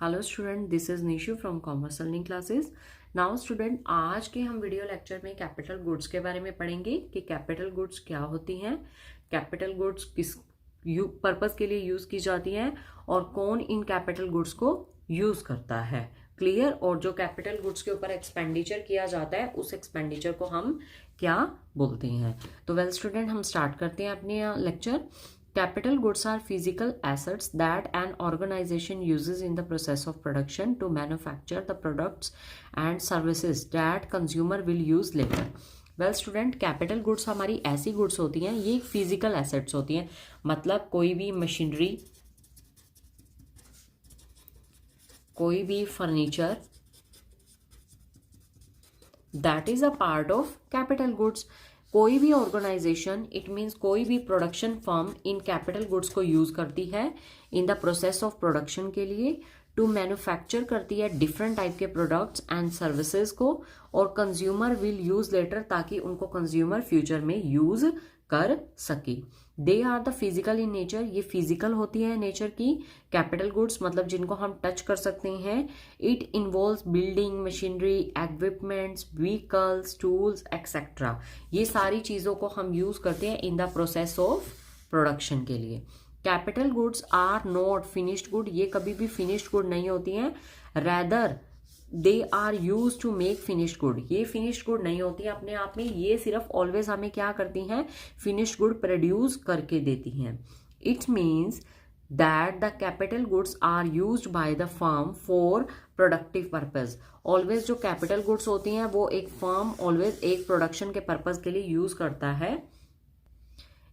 Hello student, this is Nishu from commerce learning classes. Now student, आज के हम video lecture में कैपिटल गुड्स के बारे में पढ़ेंगे कि कैपिटल गुड्स क्या होती हैं, कैपिटल गुड्स किस पर्पस के लिए यूज की जाती हैं और कौन इन कैपिटल गुड्स को यूज करता है। क्लियर। और जो कैपिटल गुड्स के ऊपर एक्सपेंडिचर किया जाता है उस एक्सपेंडिचर को हम क्या बोलते हैं। तो वेल स्टूडेंट, हम स्टार्ट करते हैं अपने lecture. Capital goods are physical assets that an organization uses in the process of production to manufacture the products and services that consumer will use later. Well student, capital goods हमारी ऐसी goods होती हैं, ये physical assets होती हैं। मतलब कोई भी मशीनरी, कोई भी furniture, that is a part of capital goods। कोई भी ऑर्गेनाइजेशन, इट मीन्स कोई भी production firm in capital goods को यूज करती है इन द प्रोसेस ऑफ प्रोडक्शन के लिए, टू मैन्युफैक्चर करती है डिफरेंट टाइप के प्रोडक्ट्स एंड सर्विसेज को, और कंज्यूमर विल यूज लेटर, ताकि उनको कंज्यूमर फ्यूचर में यूज कर सके। They are the physical in nature, ये फिजिकल होती है नेचर की कैपिटल गुड्स, मतलब जिनको हम टच कर सकते हैं। It involves building, machinery, equipments, vehicles, tools etcetera. ये सारी चीज़ों को हम यूज करते हैं in the process of production के लिए। Capital goods are not finished good, ये कभी भी फिनिश्ड गुड नहीं होती हैं। Rather they are use to make finished good, ये फिनिश्ड गुड नहीं होती है अपने आप में, ये सिर्फ ऑलवेज हमें क्या करती हैं, फिनिश्ड गुड प्रोड्यूस करके देती हैं। It means that the capital goods are used by the firm for productive purpose. Always जो कैपिटल गुड्स होती हैं वो एक फर्म ऑलवेज एक प्रोडक्शन के पर्पज के लिए यूज करता है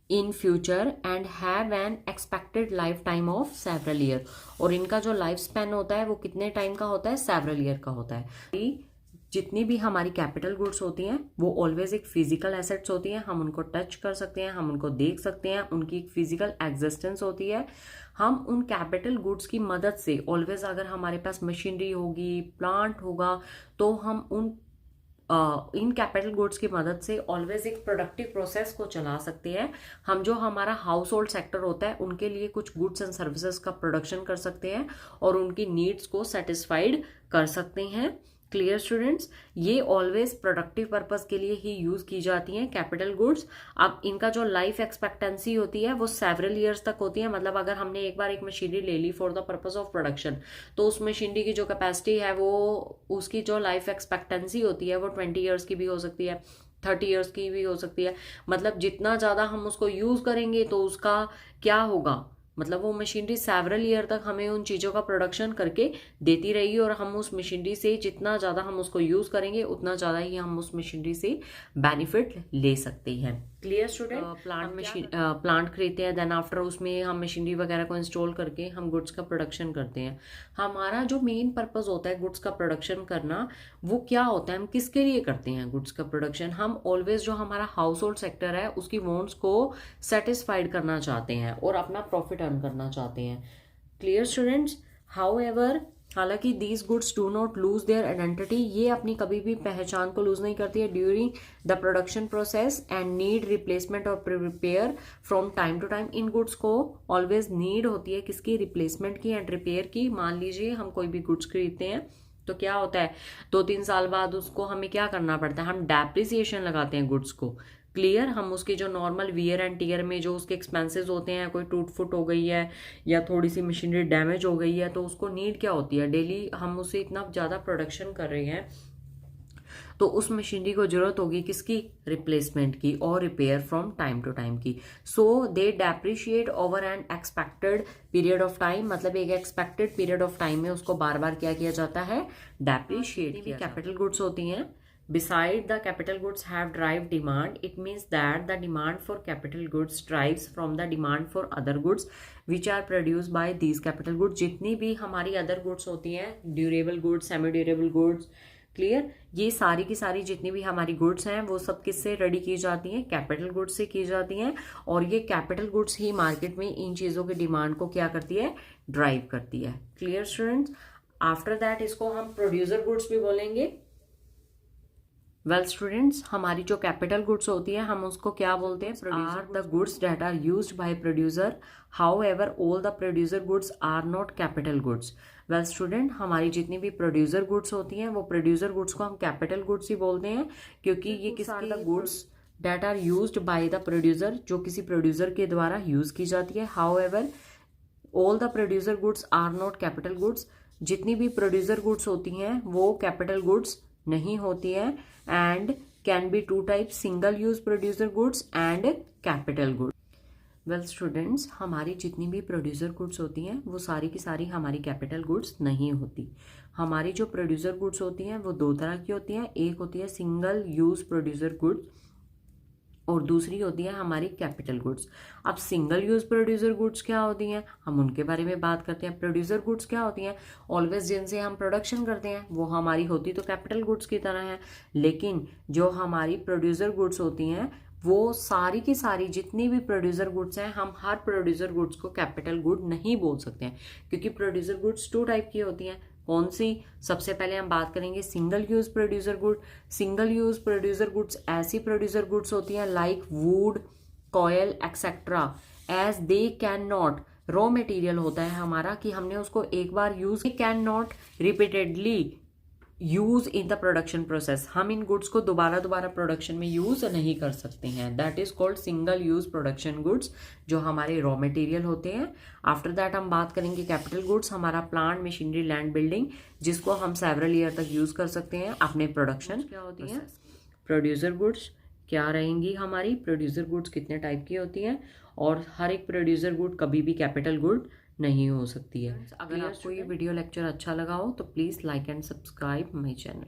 in future and have an expected life time of several year. और इनका जो लाइफ स्पैन होता है वो कितने टाइम का होता है, सेवरल ईयर का होता है। जितनी भी हमारी कैपिटल गुड्स होती हैं वो ऑलवेज एक फिजिकल एसेट्स होती हैं, हम उनको टच कर सकते हैं, हम उनको देख सकते हैं, उनकी एक फिजिकल एग्जिस्टेंस होती है। हम उन कैपिटल गुड्स की मदद से ऑलवेज, अगर हमारे पास मशीनरी होगी, प्लांट होगा, तो हम उन इन कैपिटल गुड्स की मदद से ऑलवेज एक प्रोडक्टिव प्रोसेस को चला सकते हैं। हम जो हमारा हाउस होल्ड सेक्टर होता है उनके लिए कुछ गुड्स एंड सर्विसेज का प्रोडक्शन कर सकते हैं और उनकी नीड्स को सेटिस्फाइड कर सकते हैं। क्लियर स्टूडेंट्स, ये ऑलवेज प्रोडक्टिव पर्पस के लिए ही यूज की जाती हैं कैपिटल गुड्स। अब इनका जो लाइफ एक्सपेक्टेंसी होती है वो सेवरल ईयर्स तक होती है। मतलब अगर हमने एक बार एक मशीनरी ले ली for the purpose of production, तो उस मशीनरी की जो कैपेसिटी है वो, उसकी जो लाइफ एक्सपेक्टेंसी होती है वो 20 ईयर्स की भी हो सकती है, 30 ईयर्स की भी हो सकती है। मतलब जितना ज़्यादा हम उसको यूज करेंगे तो उसका क्या होगा, मतलब वो मशीनरी सेवरल ईयर तक हमें उन चीज़ों का प्रोडक्शन करके देती रहेगी और हम उस मशीनरी से जितना ज़्यादा हम उसको यूज़ करेंगे उतना ज़्यादा ही हम उस मशीनरी से बेनिफिट ले सकते हैं। Clear student. प्लांट खरीदते हैं, देन आफ्टर उसमें हम मशीनरी वगैरह को इंस्टॉल करके हम गुड्स का प्रोडक्शन करते हैं। हमारा जो मेन पर्पस होता है गुड्स का प्रोडक्शन करना, वो क्या होता है, हम किसके लिए करते हैं गुड्स का प्रोडक्शन। हम ऑलवेज जो हमारा हाउस होल्ड सेक्टर है उसकी वॉन्ट्स को सेटिस्फाइड करना चाहते हैं और अपना प्रॉफिट अर्न करना चाहते हैं। Clear students. हाउएवर, हालांकि these goods do not lose their identity, ये अपनी कभी भी पहचान को लूज नहीं करती है during the production process and need replacement और repair from time to time. इन गुड्स को ऑलवेज नीड होती है किसकी, रिप्लेसमेंट की एंड रिपेयर की। मान लीजिए हम कोई भी गुड्स खरीदते हैं तो क्या होता है, 2-3 साल बाद उसको हमें क्या करना पड़ता है, हम डेप्रिसिएशन लगाते हैं गुड्स को। क्लियर। हम उसकी जो नॉर्मल वियर एंड टीयर में जो उसके एक्सपेंसेस होते हैं, कोई टूट फुट हो गई है या थोड़ी सी मशीनरी डैमेज हो गई है, तो उसको नीड क्या होती है, डेली हम उसे इतना ज़्यादा प्रोडक्शन कर रहे हैं तो उस मशीनरी को जरूरत होगी किसकी, रिप्लेसमेंट की और repair from time to time की। So they depreciate over an expected period of time, मतलब एक एक्सपेक्टेड पीरियड ऑफ टाइम में उसको बार बार क्या किया जाता है, डेप्रिशिएट किया। कैपिटल गुड्स होती हैं, beside the capital goods have drive demand, it means that the demand for capital goods drives from the demand for other goods which are produced by these capital goods। जितनी भी हमारी other goods होती हैं, durable goods, semi durable goods, clear, ये सारी की सारी जितनी भी हमारी गुड्स हैं वो सब किससे रेडी की जाती हैं, कैपिटल गुड्स से की जाती हैं। और ये कैपिटल गुड्स ही मार्केट में इन चीज़ों की डिमांड को क्या करती है, ड्राइव करती है। Clear students. आफ्टर दैट इसको हम प्रोड्यूसर गुड्स भी बोलेंगे। वेल स्टूडेंट्स, हमारी जो कैपिटल गुड्स होती है हम उसको क्या बोलते हैं? Are the goods that are used by producer, however all the producer goods are not capital goods. Well student, हमारी जितनी भी प्रोड्यूसर गुड्स होती हैं वो प्रोड्यूसर गुड्स को हम कैपिटल गुड्स ही बोलते हैं, क्योंकि ये किसके goods that are used by the producer, जो किसी प्रोड्यूसर के द्वारा यूज की जाती है। However all the producer goods are not capital goods, जितनी भी प्रोड्यूसर गुड्स होती हैं वो कैपिटल गुड्स नहीं होती है। And can be two type, single use producer goods and capital goods. Well students, हमारी जितनी भी प्रोड्यूसर गुड्स होती हैं वो सारी की सारी हमारी कैपिटल गुड्स नहीं होती। हमारी जो प्रोड्यूसर गुड्स होती हैं वो दो तरह की होती हैं, एक होती है सिंगल यूज प्रोड्यूसर गुड्स और दूसरी होती है हमारी कैपिटल गुड्स। अब सिंगल यूज प्रोड्यूसर गुड्स क्या होती हैं, हम उनके बारे में बात करते हैं। प्रोड्यूसर गुड्स क्या होती हैं? ऑलवेज जिनसे हम प्रोडक्शन करते हैं, वो हमारी होती तो कैपिटल गुड्स की तरह है, लेकिन जो हमारी प्रोड्यूसर गुड्स होती हैं वो सारी की सारी जितनी भी प्रोड्यूसर गुड्स हैं, हम हर प्रोड्यूसर गुड्स को कैपिटल गुड नहीं बोल सकते हैं, क्योंकि प्रोड्यूसर गुड्स टू टाइप की होती हैं। कौन सी? सबसे पहले हम बात करेंगे single use producer good. Single use producer goods ऐसी प्रोड्यूसर गुड्स होती हैं like wood, coil etcetera, as they can not, raw material होता है हमारा कि हमने उसको एक बार use, can not repeatedly use in the production process, हम इन गुड्स को दोबारा दोबारा प्रोडक्शन में यूज नहीं कर सकते हैं। That is called single use production goods, जो हमारे रॉ मटेरियल होते हैं। आफ्टर दैट हम बात करेंगे कैपिटल गुड्स, हमारा प्लांट, मशीनरी, लैंड, बिल्डिंग, जिसको हम सेवरल ईयर तक यूज कर सकते हैं अपने प्रोडक्शन। क्या होती है प्रोड्यूसर गुड्स? क्या रहेंगी हमारी प्रोड्यूसर गुड्स? कितने टाइप की होती हैं और हर एक प्रोड्यूसर गुड कभी भी कैपिटल गुड नहीं हो सकती है। अगर आपको ये वीडियो लेक्चर अच्छा लगा हो तो please like and subscribe my channel.